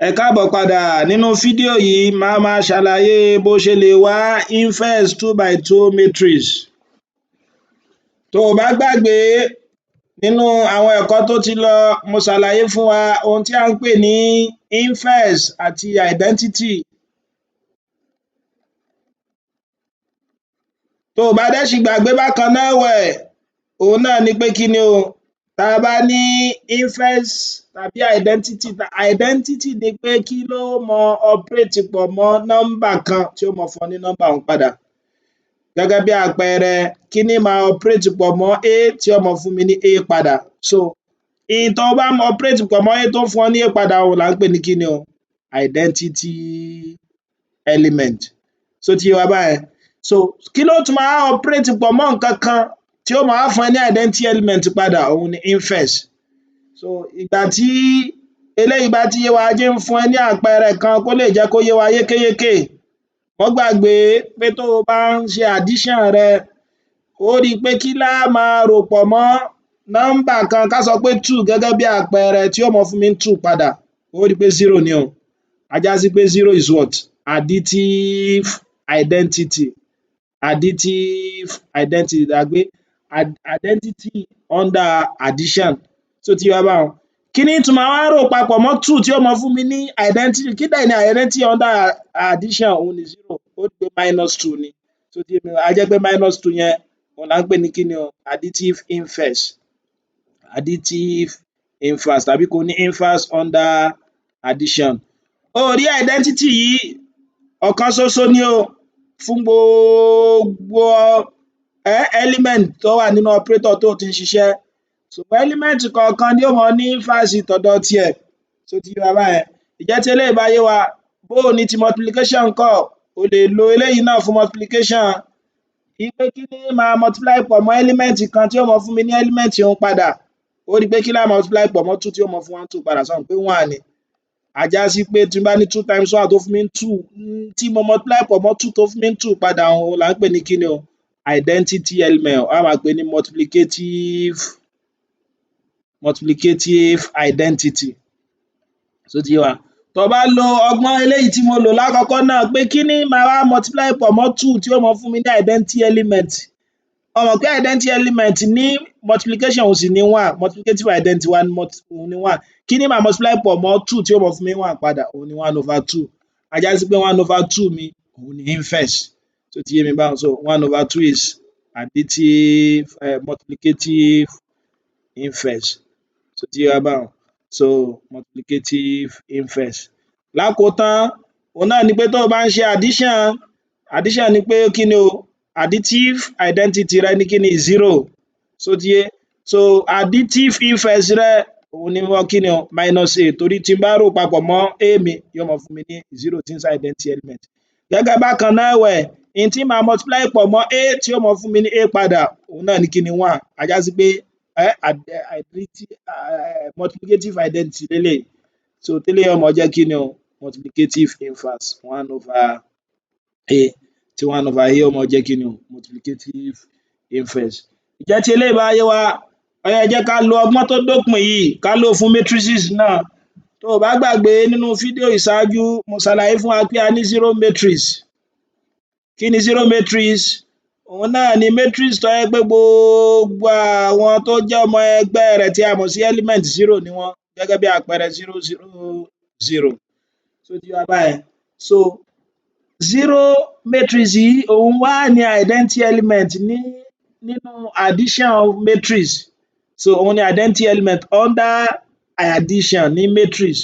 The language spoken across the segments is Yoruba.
Ẹ káàbọ̀ padà. Nínú fídíò yìí máa ṣàlàyé bó ṣe lè wá inverse 2x2 matrix. Tó o bá gbàgbé nínú àwọn ẹ̀kọ́ tó ti lọ mo ṣàlàyé fún wa ohun tí à ń pè ní inverse àti identity. Tó o bá dẹ̀ ṣì gbàgbé bákan náà ẹ̀wẹ̀ òhun náà ni pé kí ni o, tá a bá ní inverse tàbí identity ni pé kí ló mọ operate pọ̀ mọ́ nọ́mbà kan tí ó mọ fún ọ ní nọ́mbà ọ̀hún padà. Gẹ́gẹ́ bí àpẹẹrẹ kíní máa operate pọ̀ mọ́ A tí ó mọ fún mi ní A padà. So ìyí tó bá operate pọ̀ mọ́ A tó fún ọ ní A padà òhun là ń pè ní kí ni o, identity element. Ṣó ti yé wa báyẹn? So kí ló tún máa operate pọ̀ mọ́ nǹkan kan tí ó máa fún ẹ ní identity element padà òhun ni inverse. So ìgbà tí eléyìí bá ti yé wa jẹ́ ń fún ẹ ní àpẹẹrẹ kan kó lè jẹ́ kó yé wa yékéyéké. Má gbàgbé pé tó o bá ń ṣe addition rẹ ó rí i pé kí lá máa rò pọ̀ mọ́ nọ́mbà kan ká sọ pé 2 gẹ́gẹ́ bí àpẹẹrẹ tí ó mọ fún mi ní 2 padà ó rí i pé 0 ni o. Á já sí pé 0 is what? Additive identity. Additive identity dàgbé identity under addition. Ṣó ti yé wa báhun? Kíní tún máa wá rò papọ̀ mọ́ 2 tí ó mọ fún mi ní identity. Kí dẹ̀ ni identity under addition? Òhun ni 0. Ó rí i pé -2 ni. Ṣó ti yé mi? Á jẹ́ pé -2 yẹn òhun là ń pè ní kí ni o, additive inverse. Additive inverse tàbí kó ní inverse under addition. O ò rí identity yìí ọ̀kan ṣoṣo ni o fún gbogbo element tó wà nínú operator tó o ti ń ṣiṣẹ́. Ṣùgbọ́n element kọ̀ọ̀kan ni ó mọ ní inverse tọ̀dọ̀ tiẹ̀. Ṣó ti yé wa báyẹn? Ǹjẹ́ tí eléyìí bá yé wa, bó o ní ti multiplication ńkọ́? O lè lo eléyìí náà fún multiplication. Wípé kíní máa multiply pọ̀ mọ́ element kan tí ó mọ fún mi ní element òhun padà. Ó rí i pé kí lá multiply pọ̀ mọ́ 2 tí ó mọ fún wa ní 2 padà, ṣó mọ̀ pé 1 ni. Á já sí pé tí n bá ní 2 times 1 tó fún mi ní 2 tí mo multiply pọ̀ mọ́ 2 tó fún mi ní 2 padà òhun là ń pè ní kí ni o, identity element. Á máa pè ní multiplicative identity. Ṣó ti yé wa? Tó o bá lo ọgbọ́n eléyìí tí mo lò lákọ̀ọ́kọ́ náà pé kíní máa wá multiply pọ̀ mọ́ 2 tí ó mọ fún mi ní identity element. O mọ̀ pé identity element ní multiplication òhun sì ni 1, multiplicative identity wa òhun ni 1. Kíní máa multiply pọ̀ mọ́ 2 tí ó mọ fún mi ní 1 padà òhun ni 1/2. Á já sí pé 1/2 mi òhun ni inverse. Ṣó ti yé mi báhun? So 1/2 is additive multiplicative inverse. Ṣó ti yé wa báhun? So multiplicative inverse. Lákòótán òhun náà ni pé tó o bá ń ṣe addition ni pé kí ni o, additive identity rẹ ní kí ni? 0. Ṣó ti yé? So additive inverse rẹ òhun ni kí ni o, -A torí tí n bá rò papọ̀ mọ́ A mi yóò mọ fún mi ní 0 tí ń ṣe identity element. Gẹ́gẹ́ bákan náà ẹ̀wẹ̀ n tí màá multiply pọ̀ mọ́ A tí ó mọ fún mi ní A padà òhun náà ni kí ni? 1. Á já sí pé multiplicative identity leléyìí. So téléyìí ó mọ jẹ́ kí ni o, multiplicative inverse 1/A tí 1/A ó mọ jẹ́ kí ni o, multiplicative inverse. Ǹjẹ́ tí eléyìí bá yé wa, ó yá ẹ jẹ́ ká lo ọgbọ́n tó dópin yìí ká lò ó fún matrices náà. Tó o bá gbàgbé nínú fídíò ìṣáájú mo ṣàlàyé fún wa pé a ní zero matrix. Kí ni zero matrix? Òhun náà ni matrix tó jẹ́ pé gbogbo àwọn tó jẹ́ ọmọ ẹgbẹ́ rẹ̀ tí a mọ̀ sí element 0 ni wọ́n. Gẹ́gẹ́ bí àpẹẹrẹ 0, 0, 0. Ṣó ti yé wa báyẹn? So zero matrix yìí òhun wá ní identity element nínú addition matrix. So òhun ni identity element under addition ní matrix.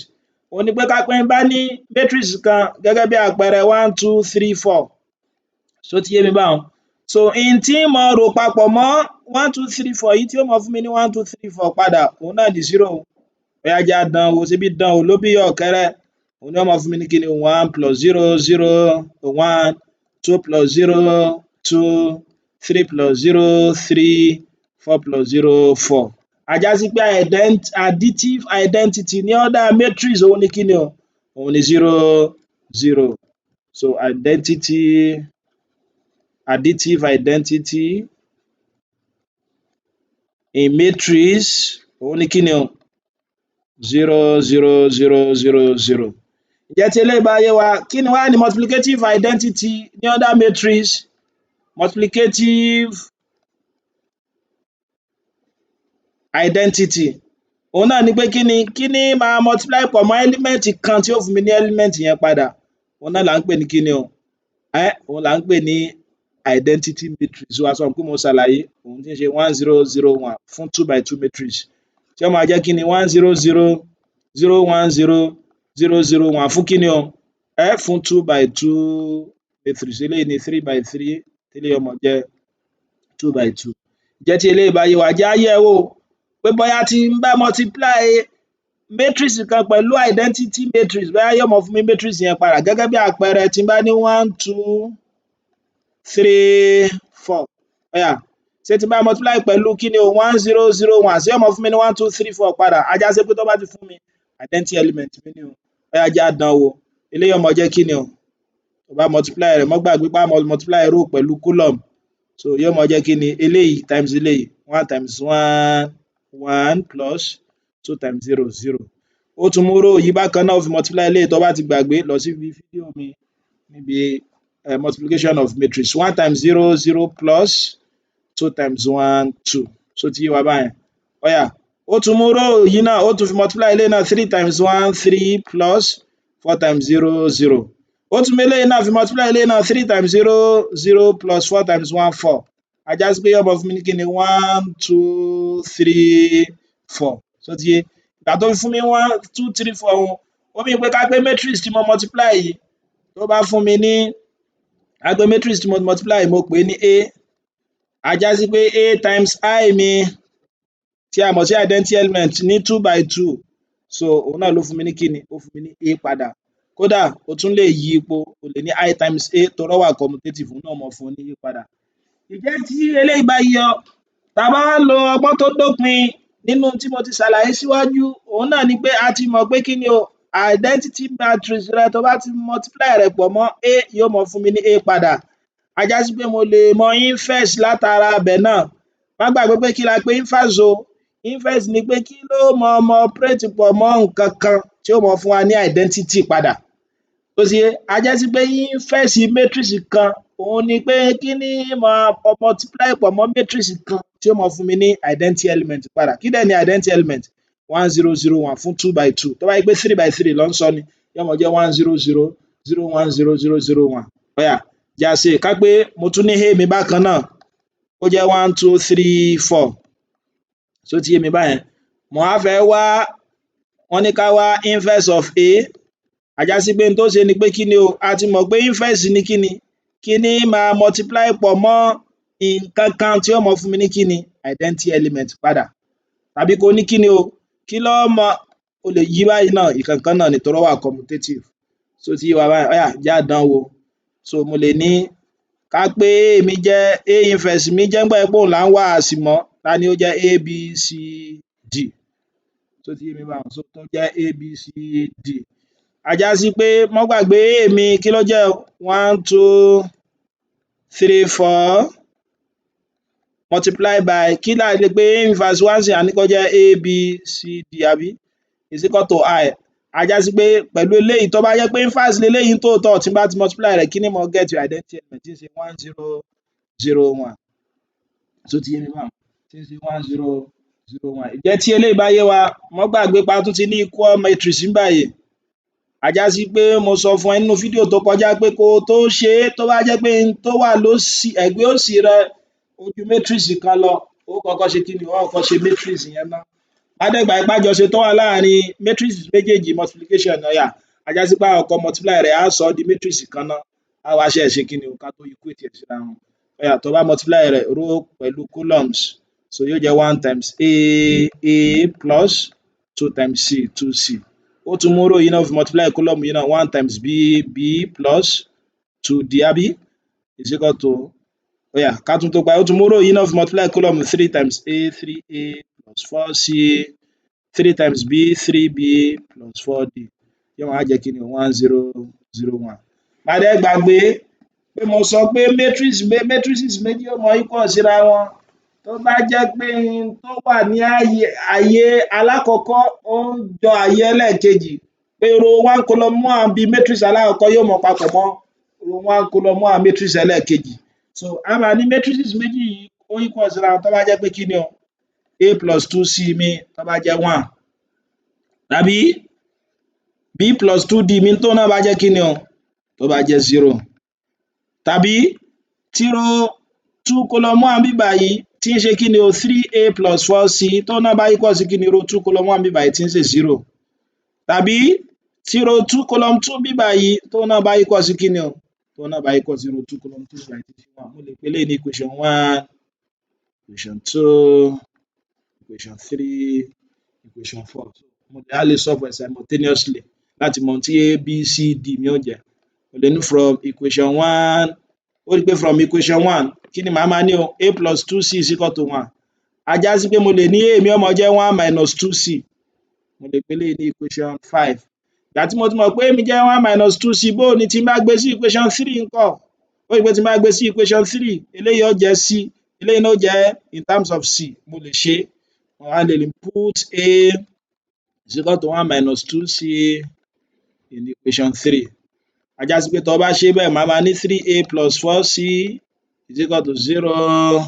Òhun ni pé ká pé n bá ní matrix kan gẹ́gẹ́ bí àpẹẹrẹ 1, 2, 3, 4. Ṣó ti yé mi báhun? So n tí n mọ rò papọ̀ mọ́ 1, 2, 3, 4 yìí tí ó mọ fún mi ní 1, 2, 3, 4 padà òhun náà ni 0. Ó yá jẹ́ á dán an wò, ṣebí dán wò ló bí ọ̀kẹ́rẹ́. Òhun ni ó mọ fún mi ní kí ni? 1 + 0, 0, 1, 2 + 0, 2, 3 + 0, 3, 4 + 0, 4. Á já sí pé additive identity ní under matrix òhun ni kí ni o? Òhun ni 0, 0. So additive identity in matrix òhun ni kí ni o? 0, 0, 0, 0, 0. Ǹjẹ́ tí eléyìí bá yé wa, kí ni wá ní multiplicative identity ní under matrix? Multiplicative identity òun náà ni pé kí ni máa multiply pọ̀ mọ́ element kan tí ó fún mi ní element yẹn padà, òun náà là ń pè ní kí ni o? Òun là ń pè ní identity matrix. Wá sọ pé mo ṣàlàyé òun tí ń ṣe 1001 fún 2x2 matrix tí ó máa jẹ́ kí ni 100 010 001 fún kí ni o? Fún 2x2 matrix. Eléyìí ni 3x3 eléyìí ó máa jẹ́ 2x2. Ǹjẹ́ tí eléyìí bá yé wa, jẹ́ á yẹ̀ ẹ́ wò pé bóyá tí n bá multiply matrix kan pẹ̀lú identity matrix bóyá yóò máa fún mi matrix yẹn padà. Gẹ́gẹ́ bí àpẹẹrẹ tí n bá ní 1 2 3 4 ṣé tí n bá multiply pẹ̀lú kí ni o? 1001 ṣé yóò máa fún mi ní 1 2 3 4 padà? Á já sí pé tó bá ti fún mi identity element mi ni o. Jẹ́ á dán an wò. Eléyìí ó máa jẹ́ kí ni o? Tó bá multiply rẹ̀, má gbàgbé pé á multiply row pẹ̀lú column. So yóò máa jẹ́ kí ni? Eléyìí times eléyìí 1 times 1 1 plus 2 times 0 0. Ó tún mú row yìí bákan náà ó fi multiply eléyìí tó bá ti gbàgbé lọ síbi fídíò mi níbi multiplication of matrix 1 times 0 0 plus 2 times 1 2. So ti yé wa báyẹn. Ó tún mú row yìí náà ó tún fi multiply eléyìí náà 3 times 1 3 plus 4 times 0 0. Ó tún mú eléyìí náà fi multiply eléyìí náà 3 times 0 0 plus 4 times 1 4. Á já sí pé yóò máa fún mi ní kí ni? 1 2 3 4. So ti yé. Ìgbà tó fi fún mi 1 2 3 4 un, ó mean pé ká pé matrix tí mo multiply yìí tó bá fún mi ní, ká pé matrix tí mo multiply mo pè é ní A, á já sí pé A times I mi tí a mọ̀ sí identity element ní 2x2, so òun náà ló fún mi ní kí ni? Ó fún mi ní A padà. Kódà o tún lè yí ipò, o lè ní I times A torí ó wà commutative, òun náà máa fún ọ ní A padà. Ǹjẹ́ tí eléyìí bá yé ọ, tá a bá wá lo ọgbọ́n tó dópin nínú tí mo ti ṣàlàyé síwájú, òun náà ni pé a ti mọ̀ pé kí ni o? Identity matrix rẹ tó bá ti multiply rẹ̀ pọ̀ mọ́ A yóò máa fún mi ní A padà. Á já sí pé mo lè mọ inverse látara ibẹ̀ náà. Má gbàgbé pé kí la pè inverse o? Inverse ni pé kí ló máa operate pọ̀ mọ́ nǹkan kan tí ó máa fún wa ní identity padà. Tó ti yé? Á já sí pé inverse matrix kan òun ni pé kí ni máa multiply pọ̀ mọ́ matrix kan tí ó máa fún mi ní identity element padà. Kí dẹ̀ ni identity element? 1001 fún 2x2. Tó bá jẹ́ pé 3x3 ló ń sọ ni, yóò máa jẹ́ 100 010 001. Jẹ́ á ṣe é. Ká pé mo tún ní A mi bákan náà, ó jẹ́ 1 2 3 4. So ti yé mi báyẹn. Mo wá fẹ́ wá, wọ́n ní ká wá inverse of A. Á já sí pé n tó ṣe ni pé kí ni o? A ti mọ̀ pé inverse ni kí ni? Kí ni máa multiply pọ̀ mọ́ nǹkan kan tí ó máa fún mi ní kí ni? Identity element padà. Tàbí kó ní kí ni o? Kí ló máa, o lè yí báyìí náà, ìkankan náà ni torí ó wà commutative. So ti yé wa báyẹn. Jẹ́ á dán an wò. So mo lè ní ká pé A mi jẹ́, A inverse mi jẹ́ nígbà pé òun là ń wá a sì mọ̀, ta ni ó jẹ́? A B C D. So ti yé mi báwọn. So tó jẹ́ A B C D. Á já sí pé má gbàgbé A mi kí ló jẹ́? 1 2 3 4 multiply by kí là lè pé A inverse 1 sì á ní kó jẹ́ A B C D àbí? Is equal to I. Á já sí pé pẹ̀lú eléyìí tó bá jẹ́ pé inverse leléyìí tóòtọ́ tí n bá ti multiply rẹ̀ kí ni mo get your identity element tí ń ṣe 1001. So ti yé mi báwọn. Tí ń ṣe 1001. Ǹjẹ́ tí eléyìí bá yé wa, má gbàgbé pé a tún ti ní equal matrix ní báyìí. Á já sí pé mo sọ fún ẹ nínú fídíò tó kọjá pé kó o tó ṣe é, tó bá jẹ́ pé n tó wà lósì ẹ̀gbẹ́ òsì rẹ ó ju matrix kan lọ, ó kọ́kọ́ ṣe kí ni? Ó kọ́kọ́ ṣe matrix yẹn ná. Má dẹ̀ gbàgbé pé àjọṣe tó wà láàrin matrix méjèèjì multiplication á já sí pé á kọ́kọ́ multiply rẹ̀ á sọ ọ́ di matrix kan ná. Á wá ṣẹ̀ ṣe kí ni o? Ká tó equate ẹ̀ síra wọn. Tó bá multiply rẹ̀ row pẹ̀lú columns, so yóò jẹ́ 1 times A plus 2 times C 2C. Ó tún mú row yìí náà fi multiply column yìí náà 1 times B plus 2D àbí? Is equal to, ká tún tó parí. Ó tún mú row yìí náà fi multiply column 3 times A 3A plus 4C 3 times B 3B plus 4D. Yóò wá jẹ́ kí ni? 1001. Má dẹ̀ gbàgbé pé mo sọ pé matrices méjì ó máa equal síra wọn tó bá jẹ́ pé n tó wà ní ààyè alákọ̀ọ́kọ́ ó ń jọ ààyè ẹlẹ́ẹ̀kejì, pé row 1 column 1 bí matrix alákọ̀ọ́kọ́ yóò mọ papọ̀ mọ́ row 1 column 1 matrix ẹlẹ́ẹ̀kejì. So a máa ní matrices méjì yìí ó equal síra wọn tó bá jẹ́ pé kí ni o a plus 2c mi tó bá jẹ́ 1 tàbí b plus 2d mi tó náà bá jẹ́ kí ni o tó bá jẹ́ 0 tàbí tí row 2 column 1 bí báyìí tí ń ṣe kí ni o 3a plus 4c tó náà bá equal sí kí ni row 2 column 1 bí báyìí tí ń ṣe 0 tàbí tí row 2 column 2 bí báyìí tó náà bá equal sí kí ni o tó náà bá equal sí row 2 column 2 bí báyìí tí ń ṣe 1 mo lè pè eléyìí ní equation 1 equation 2 equation 3 equation 4 mo lè solve it simultaneously láti mọ tí a b c d mi ó jẹ́ mo lè ní from equation 1 ó rí pé from equation 1 kí ni màá máa ní o a plus 2c is equal to 1 a já sí pé mo lè ní a mi ó máa jẹ́ 1 minus 2c mo lè pè eléyìí ní equation 5 ìgbà tí mo ti mọ̀ pé a mi jẹ́ 1 minus 2c bó ni tí n bá gbé sí equation 3 ńkọ́ ó rí pé tí n bá gbé sí equation 3 eléyìí ó jẹ́ c eléyìí náà ó jẹ́ in terms of c mo lè ṣe mo wá lè put a is equal to 1 minus 2c in equation 3 a já sí pé tó bá ṣe bẹ́ẹ̀ màá máa ní 3a plus 4c is equal to 0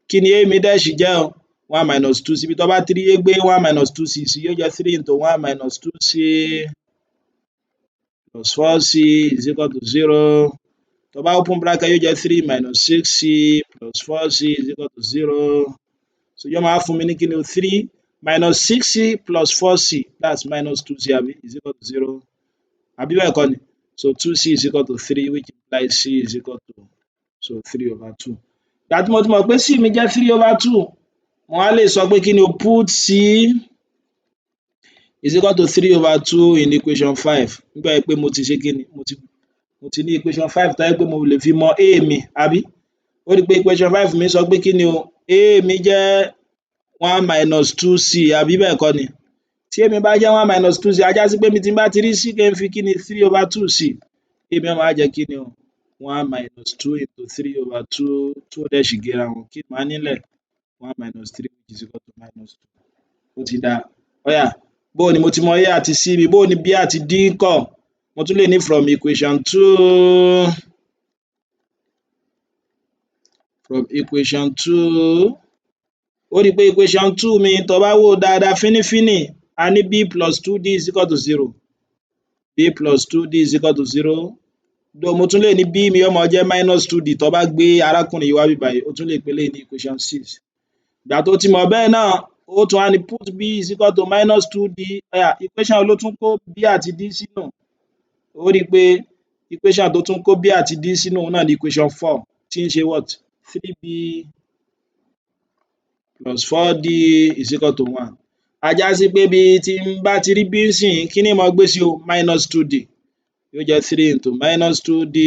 kí ni a mi dẹ̀ ṣì jẹ́ o 1 minus 2c bí tó bá 3a gbé 1 minus 2c sí yóò jẹ́ 3 into 1 minus 2c plus 4c is equal to 0 tó bá open bracket yóò jẹ́ 3 minus 6c plus 4c is equal to 0 so yóò máa fún mi ní kí ni o 3 minus 6c plus 4c that's minus 2c àbí is equal to 0 àbí bẹ́ẹ̀ kọ́ ni so 2c is equal to 3 which implies c is equal to so 3 over 2 ìgbà tí mo ti mọ̀ pé c mi jẹ́ 3 over 2 mo wá lè sọ pé kí ni o put c is equal to 3 over 2 in equation 5 nígbà pé mo ti ṣe kí ni mo ti ní equation 5 tó yẹ pé mo lè fi mọ a mi àbí ó rí pé equation 5 mi sọ pé kí ni o a mi jẹ́ 1 minus 2c àbí bẹ́ẹ̀ kọ́ ni tí a mi bá jẹ́ 1 minus 2c a já sí pé mi tí n bá ti rí c kí n fi kí ni 3 over 2c a mi ó máa jẹ́ kí ni o 1 minus 2 into 3 over 2 2 dẹ̀ ṣì gera wọn kí màá nílẹ̀ 1 minus 3 which is equal to minus 2 ó ti dáa ó yá bó ni mo ti mọ a àti c mi bó ni b àti d ńkọ́ mo tún lè ní from equation 2 ó rí pé equation 2 mi tó bá wò dáadáa fínífíní a ní b plus 2d is equal to 0 b plus 2d is equal to 0 though mo tún lè ní b mi ó máa jẹ́ minus 2d tó bá gbé arákùnrin yìí wá bí báyìí ó tún lè pè eléyìí ní equation 6 ìgbà tó ti mọ̀ bẹ́ẹ̀ náà ó tún wá ní put b is equal to minus 2d equation ló tún kó b àti d sínú ó rí pé equation tó tún kó b àti d sínú náà ní equation 4 tí ń ṣe what 3b plus 4d is equal to 1 a já sí pé bí tí n bá ti rí b ńsìn kí ni mo gbé sí o minus 2d yóò jẹ́ 3 into minus 2d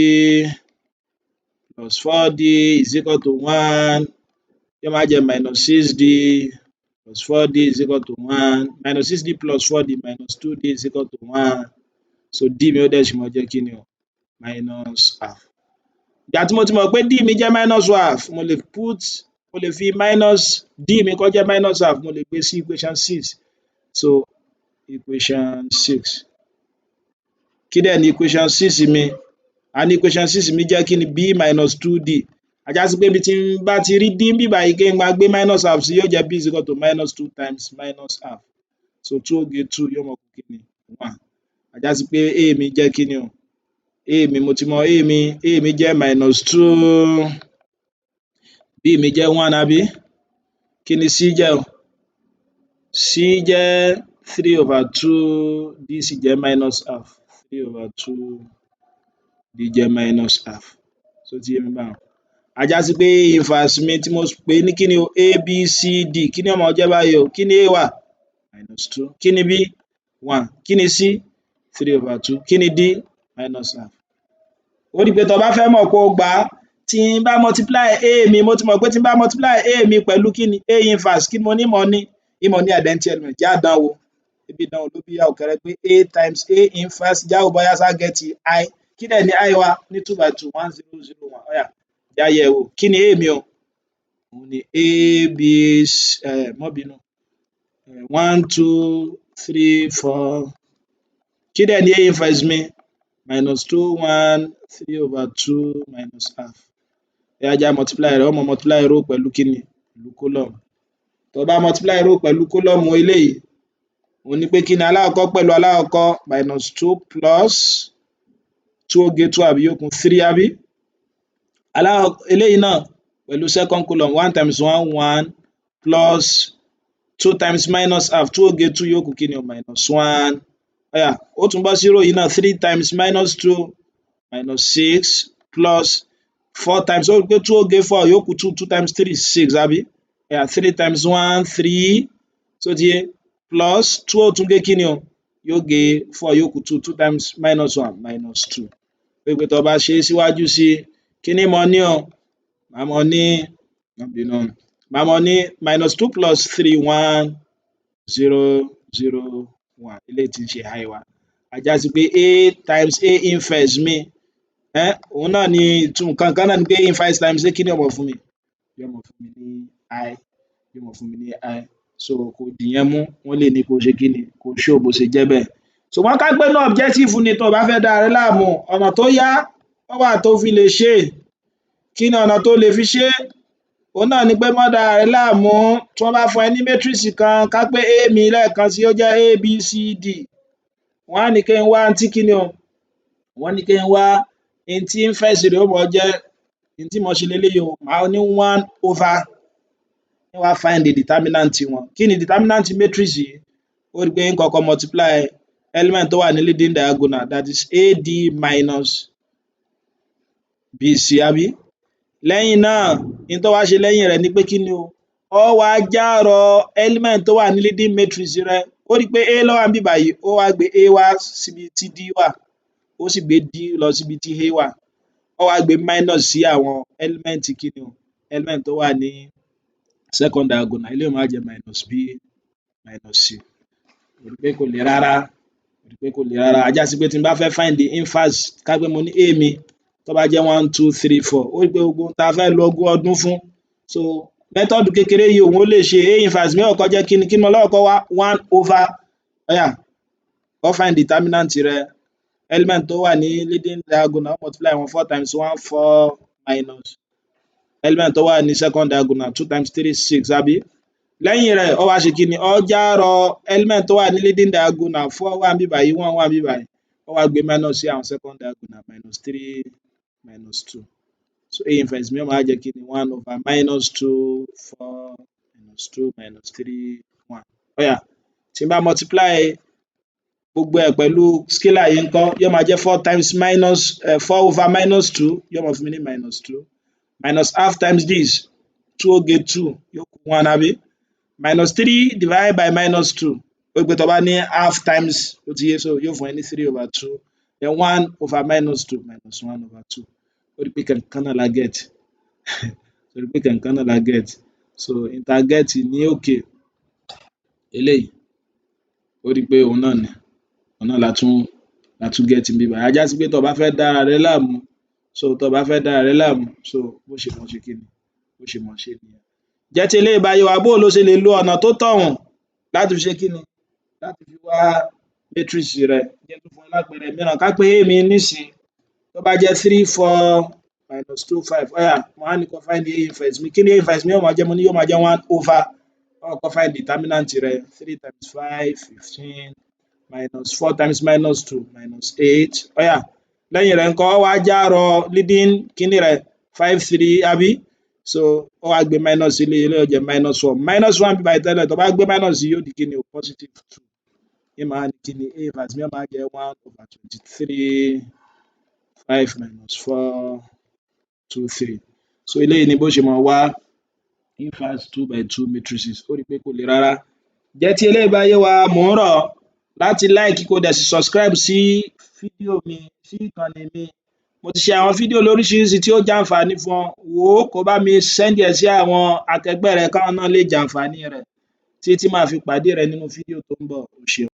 plus 4d is equal to 1 yóò máa jẹ́ minus 6d plus 4d is equal to 1 minus 6d plus 4d minus 2d is equal to 1 so d mi ó dẹ̀ ṣì máa jẹ́ kí ni o minus half ìgbà tí mo ti mọ̀ pé d mi jẹ́ minus half mo lè fi minus d mi kó jẹ́ minus half mo lè gbé sí equation 6 so equation 6 kí dẹ̀ ni equation 6 mi a ní equation 6 mi jẹ́ kí ni b minus 2d a já sí pé bí tí n bá ti rí d bí báyìí kí n máa gbé minus half sí yóò jẹ́ b is equal to minus 2 times minus half so 2 gé 2 yóò mọ̀ kí ni 1 a já sí pé a mi jẹ́ kí ni o a mi mo ti mọ a mi jẹ́ minus 2 b mi jẹ́ 1 àbí kí ni c jẹ́ o c jẹ́ 3 over 2 d sì jẹ́ minus half 3 over 2 d jẹ́ minus half so ti yé mi báwọn a já sí pé inverse mi tí mo pè ní kí ni o a b c d kí ni ó máa jẹ́ báyìí o kí ni a wà minus 2 kí ni b 1 kí ni c 3 over 2 kí ni d minus half ó rí pé tó bá fẹ́ mọ̀ kó o gbà á tí n bá multiply a mi mo ti mọ̀ pé tí n bá multiply a mi pẹ̀lú kí ni a inverse kí ni mo ní ìmọ̀ ní identity element jẹ́ àdánwò ibi ìdánwò ló bí yá òkèrè pé a times a inverse jáwó bóyá sá get i kí dẹ̀ ni i wa ní 2 by 2 1 0 0 1 ó yá jáyẹ̀ wò kí ni a mi o òun ni a b mọ́ bínú 1 2 3 4 Kí dẹ̀ ni A inverse mi? -2 1 3/2 minus half. Ẹ wá jẹ́ á multiply rẹ̀, ó máa multiply row pẹ̀lú kíni? Pẹ̀lú column. Tó bá multiply row pẹ̀lú column eléyìí, òun ni pé kíni alákọ̀ọ́kọ́ pẹ̀lú alákọ̀ọ́kọ́ -2 plus 2 ó gé 2 àbí yóò kún 3 àbí? Eléyìí náà pẹ̀lú second column 1 times 1 1 plus 2 times minus half 2 ó gé 2 yóò kù kíni o -1. Óyá ó tún bọ́ sí row yìí náà 3 times -2 -6 plus 4 times ó rí pé 2 ó gé 4 yóò kù 2 times 3 6 àbí? Óyá 3 times 1 3 ṣó ti yé plus 2 ó tún gé kíni o yóò gé 4 yóò kù 2 times -1 -2. Ó rí pé tó bá ṣe é síwájú sí i kíní mo ní o? Màá mọ ní -2 plus 3 1 0 0 1 eléyìí tí ń ṣe i wa. Á já sí pé A times A inverse mi òun náà ni nǹkan kan náà ni pé A inverse times A kíni ó máa fún mi? Yóò máa fún mi ní i, yóò máa fún mi ní i. So kò dìyẹn mú, wọ́n lè ní kó ṣe kíni? Kó show bó ṣe jẹ́ bẹ́ẹ̀. Ṣùgbọ́n ká pé inú objective ni tó bá fẹ́ dára rẹ láàmú, ọ̀nà tó yá ó wà tó fi lè ṣe é. Kí ni ọ̀nà tó lè fi ṣe é? Òun náà ni pé má dára rẹ láàmú, tí wọ́n bá fún ẹ ní matrix kan, ká pé A mi lẹ́ẹ̀kan sí ó jẹ́ A B C D. Wọ́n á ní kí n wá ohun tí kíni o? Wọ́n ní kí n wá ohun tí inverse rẹ̀ ó máa jẹ́, ohun tí mo ṣe leléyìí o, màá ní 1 over n wá find the determinant wọn. Kí ni determinant matrix yìí? Ó rí pé n kọ́kọ́ multiply element tó wà ní leading diagonal, that is AD minus BC àbí? Lẹ́yìn náà n tó wá ṣe lẹ́yìn rẹ̀ ni pé kíni o? Ó wá járọ element tó wà ní leading matrix rẹ. Ó rí pé A ló wà níbí báyìí, ó wá gbé A wá síbi tí D wà, ó sì gbé D lọ síbi tí A wà. Ó wá gbé minus sí àwọn element kíni o? Element tó wà ní second diagonal, eléyìí máa jẹ́ -B minus C. Ó rí pé kò le rárá, ó rí pé kò le rárá. Á já sí pé tí n bá fẹ́ find the inverse, ká pé mo ní A mi tó bá jẹ́ 1 2 3 4, ó rí pé gbogbo ohun tá a fẹ́ lo ogún ọdún fún. So method kékeré yìí òun ó lè ṣe. A inverse mi ó kọ́kọ́ jẹ́ kíni? Kí ni mo lọ́kọ́kọ́ wá? 1 over óyá ó find determinant rẹ. Element tó wà ní leading diagonal ó multiply wọn 4 times 1 4 minus element tó wà ní second diagonal 2 times 3 6 àbí? Lẹ́yìn rẹ̀ ó wá ṣe kíni? Ó járọ element tó wà ní leading diagonal 4 wà níbí báyìí 1 wà níbí báyìí. Ó wá gbé minus sí àwọn second diagonal -3 -2. So A inverse mi ó máa jẹ́ kíni? 1 over -2 4 -2 -3 1. Óyá tí n bá multiply gbogbo ẹ̀ pẹ̀lú scalar yìí ńkọ́? Yóò máa jẹ́ 4 times 4 over -2 yóò máa fún mi ní -2 minus half times this 2 ó gé 2 yóò kù 1 àbí? -3 divided by -2 ó rí pé tó bá ní half times ó ti yé, so yóò fún ẹ ní 3/2 then 1 over -2 minus 1/2. Ó rí pé kankan náà la get. Ó rí pé kankan náà la get. So n tá get ní òkè eléyìí, ó rí pé òun náà la tún get níbí báyìí. Á já sí pé tó bá fẹ́ dára rẹ láàmú, so tó bá fẹ́ dára rẹ láàmú, so bó ṣe mọ̀ ṣe kíni? Bó ṣe mọ̀ ṣe nìyẹn. Jẹ́ tí eléyìí bá yé wa, bó o ló ṣe lè lo ọ̀nà tó tọ̀hún láti fi ṣe kíni? Láti fi wá matrix rẹ. Jẹ́ n tún fún ẹ lápẹẹrẹ mìíràn, ká pé A mi nísìnyí tó bá jẹ́ 3 4 -2 5, óyá mo wá ní kó find A inverse mi. Kí ni A inverse mi ó máa jẹ́? Mo ní yóò máa jẹ́ 1 over ó kọ́kọ́ find determinant rẹ 3 times 5 15 minus 4 times -2 -8. Óyá lẹ́yìn rẹ̀ ńkọ́? Ó wá járọ leading kíní rẹ̀ 5 3 àbí? So ó wá gbé minus sí eléyìí, eléyìí ó jẹ́ -1. -1 níbí báyìí tẹ́lẹ̀, tó bá gbé minus sí yóò di kíni o? +2. Yóò máa ní kíni? A inverse mi ó máa jẹ́ 1 over 23 5 minus 4 2 3. So eléyìí ni bó ṣe máa wá inverse 2x2 matrices. Ó rí pé kò le rárá. Jẹ́ tí eléyìí bá yé wa, mò ń rọ̀ ọ́ láti like kó dẹ̀ sì subscribe sí fídíò mi, sí ìkànnì mi. Mo ti ṣe àwọn fídíò lóríṣiríṣi tí ó jàǹfààní fún ọ. Wò ó kó bá mi send ẹ̀ sí àwọn akẹgbẹ́ rẹ káwọn náà lè jàǹfààní rẹ̀. Títí màá fi pàdé rẹ nínú fídíò tó ń bọ̀. O ṣeun.